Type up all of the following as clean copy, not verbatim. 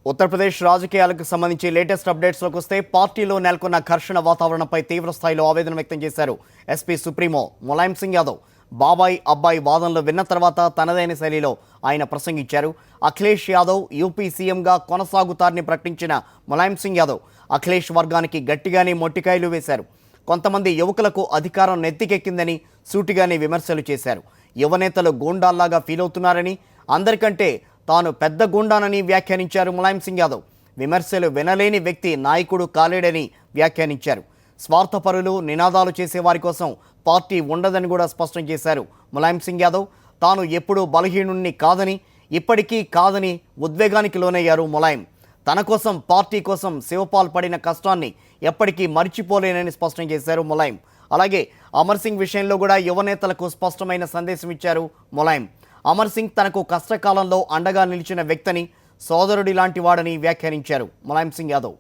ఉత్తరప్రదేశ్ రాజకీయాలకు సంబంధించి లేటెస్ట్ అప్డేట్స్లోకి వస్తే పార్టీలో నెలకొన్న ఘర్షణ వాతావరణంపై తీవ్ర స్థాయిలో ఆవేదన వ్యక్తం చేశారు ఎస్పీ సుప్రీమో ములాయం సింగ్ యాదవ్. బాబాయ్ అబ్బాయి వాదనలు విన్న తర్వాత తనదైన శైలిలో ఆయన ప్రసంగించారు. అఖిలేష్ యాదవ్ యూపీ సీఎంగా కొనసాగుతారని ప్రకటించిన ములాయం సింగ్ యాదవ్ అఖిలేష్ వర్గానికి గట్టిగానే మొట్టికాయలు వేశారు. కొంతమంది యువకులకు అధికారం నెత్తికెక్కిందని సూటిగానే విమర్శలు చేశారు. యువనేతలు గూండాల్లాగా ఫీల్ అవుతున్నారని, అందరికంటే తాను పెద్ద గుండానని వ్యాఖ్యానించారు ములాయం సింగ్ యాదవ్. విమర్శలు వినలేని వ్యక్తి నాయకుడు కాలేడని వ్యాఖ్యానించారు. స్వార్థపరులు, నినాదాలు చేసేవారి కోసం పార్టీ ఉండదని కూడా స్పష్టం చేశారు ములాయం సింగ్ యాదవ్. తాను ఎప్పుడూ బలహీనుణ్ణి కాదని, ఇప్పటికీ కాదని ఉద్వేగానికి లోనయ్యారు ములాయం. తన కోసం, పార్టీ కోసం శివపాల్ పడిన కష్టాన్ని ఎప్పటికీ మర్చిపోలేనని స్పష్టం చేశారు ములాయం. అలాగే అమర్ సింగ్ విషయంలో కూడా యువనేతలకు స్పష్టమైన సందేశం ఇచ్చారు ములాయం. అమర్ సింగ్ తనకు కష్టకాలంలో అండగా నిలిచిన వ్యక్తిని, సోదరుడి లాంటి వాడని వ్యాఖ్యానించారు ములాయం సింగ్ యాదవ్.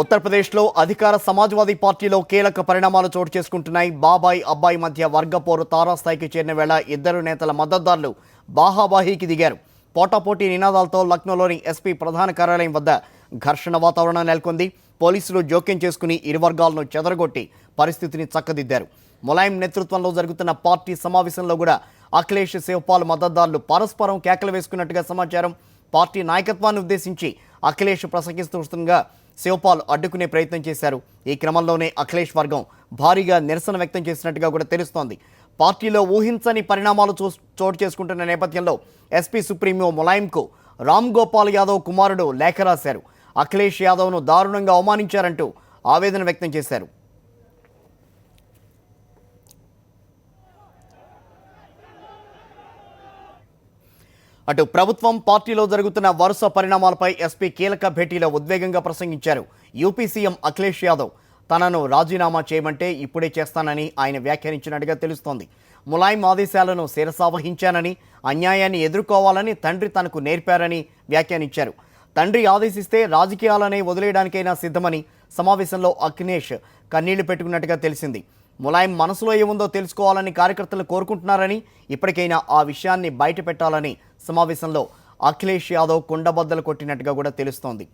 ఉత్తరప్రదేశ్లో అధికార సమాజ్వాదీ పార్టీలో కీలక పరిణామాలు చోటు చేసుకుంటున్నాయి. బాబాయ్ అబ్బాయి మధ్య వర్గపోరు తారాస్థాయికి చేరిన వేళ ఇద్దరు నేతల మద్దతుదారులు బాహాబాహీకి దిగారు. పోటాపోటీ నినాదాలతో లక్నోలోని ఎస్పీ ప్రధాన కార్యాలయం వద్ద ఘర్షణ వాతావరణం నెలకొంది. పోలీసులు జోక్యం చేసుకుని ఇరు వర్గాలను చెదరగొట్టి పరిస్థితిని చక్కదిద్దారు. ములాయం నేతృత్వంలో జరుగుతున్న పార్టీ సమావేశంలో కూడా అఖిలేష్, శివపాల్ మద్దతుదారులు పరస్పరం కేకలు వేసుకున్నట్టుగా సమాచారం. పార్టీ నాయకత్వాన్ని ఉద్దేశించి అఖిలేష్ ప్రసంగిస్తుండగా శివపాల్ అడ్డుకునే ప్రయత్నం చేశారు. ఈ క్రమంలోనే అఖిలేష్ వర్గం భారీగా నిరసన వ్యక్తం చేసినట్టుగా కూడా తెలుస్తోంది. పార్టీలో ఊహించని పరిణామాలు చోటు చేసుకుంటున్న నేపథ్యంలో ఎస్పీ సుప్రీమో ములాయంకు రామ్ గోపాల్ యాదవ్ కుమారుడు లేఖ రాశారు. అఖిలేష్ యాదవ్ను దారుణంగా అవమానించారంటూ ఆవేదన వ్యక్తం చేశారు. అటు ప్రభుత్వం, పార్టీలో జరుగుతున్న వరుస పరిణామాలపై ఎస్పీ కీలక భేటీలో ఉద్వేగంగా ప్రసంగించారు. యూపీ సీఎం అఖిలేష్ యాదవ్ తనను రాజీనామా చేయమంటే ఇప్పుడే చేస్తానని ఆయన వ్యాఖ్యానించినట్టుగా తెలుస్తోంది. ములాయం ఆదేశాలను శిరసావహించానని, అన్యాయాన్ని ఎదుర్కోవాలని తండ్రి తనకు నేర్పారని వ్యాఖ్యానించారు. తండ్రి ఆదేశిస్తే రాజకీయాలనే వదిలేయడానికైనా సిద్ధమని సమావేశంలో అఖిలేష్ కన్నీళ్లు పెట్టుకున్నట్టుగా తెలిసింది. ములాయం మనసులో ఏముందో తెలుసుకోవాలని కార్యకర్తలు కోరుకుంటున్నారని, ఇప్పటికైనా ఆ విషయాన్ని బయట పెట్టాలని సమావేశంలో అఖిలేష్ యాదవ్ కుండబద్దలు కొట్టినట్టుగా కూడా తెలుస్తోంది.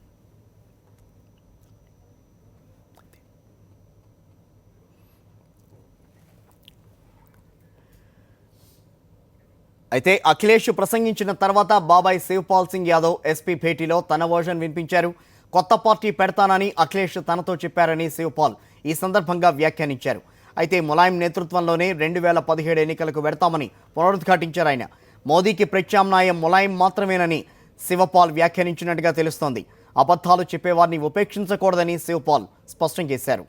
అయితే అఖిలేష్ ప్రసంగించిన తర్వాత బాబాయ్ శివపాల్ సింగ్ యాదవ్ ఎస్పీ భేటీలో తన వర్షన్ వినిపించారు. కొత్త పార్టీ పెడతానని అఖిలేష్ తనతో చెప్పారని శివపాల్ ఈ సందర్భంగా వ్యాఖ్యానించారు. అయితే ములాయం నేతృత్వంలోనే 2017 ఎన్నికలకు వెడతామని పునరుద్ఘాటించారు ఆయన. మోదీకి ప్రత్యామ్నాయం ములాయం మాత్రమేనని శివపాల్ వ్యాఖ్యానించినట్టుగా తెలుస్తోంది. అబద్ధాలు చెప్పేవారిని ఉపేక్షించకూడదని శివపాల్ స్పష్టం చేశారు.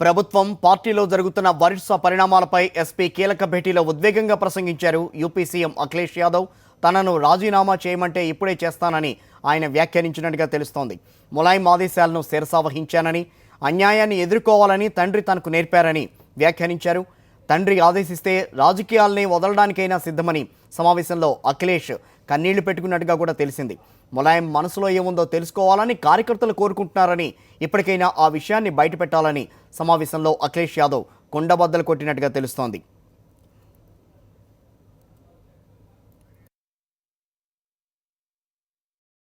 ప్రభుత్వం, పార్టీలో జరుగుతున్న వరుస పరిణామాలపై ఎస్పీ కీలక భేటీలో ఉద్వేగంగా ప్రసంగించారు. యూపీ సీఎం అఖిలేష్ యాదవ్ తనను రాజీనామా చేయమంటే ఇప్పుడే చేస్తానని ఆయన వ్యాఖ్యానించినట్టుగా తెలుస్తోంది. ములాయం ఆదేశాలను శిరసావహించానని, అన్యాయాన్ని ఎదుర్కోవాలని తండ్రి తనకు నేర్పారని వ్యాఖ్యానించారు. తండ్రి ఆదేశిస్తే రాజకీయాలనే వదలడానికైనా సిద్ధమని సమావేశంలో అఖిలేష్ కన్నీళ్లు పెట్టుకున్నట్టుగా కూడా తెలిసింది. ములాయం మనసులో ఏముందో తెలుసుకోవాలని కార్యకర్తలు కోరుకుంటున్నారని, ఇప్పటికైనా ఆ విషయాన్ని బయటపెట్టాలని సమావేశంలో అఖిలేష్ యాదవ్ కుండబద్దలు కొట్టినట్టుగా తెలుస్తోంది.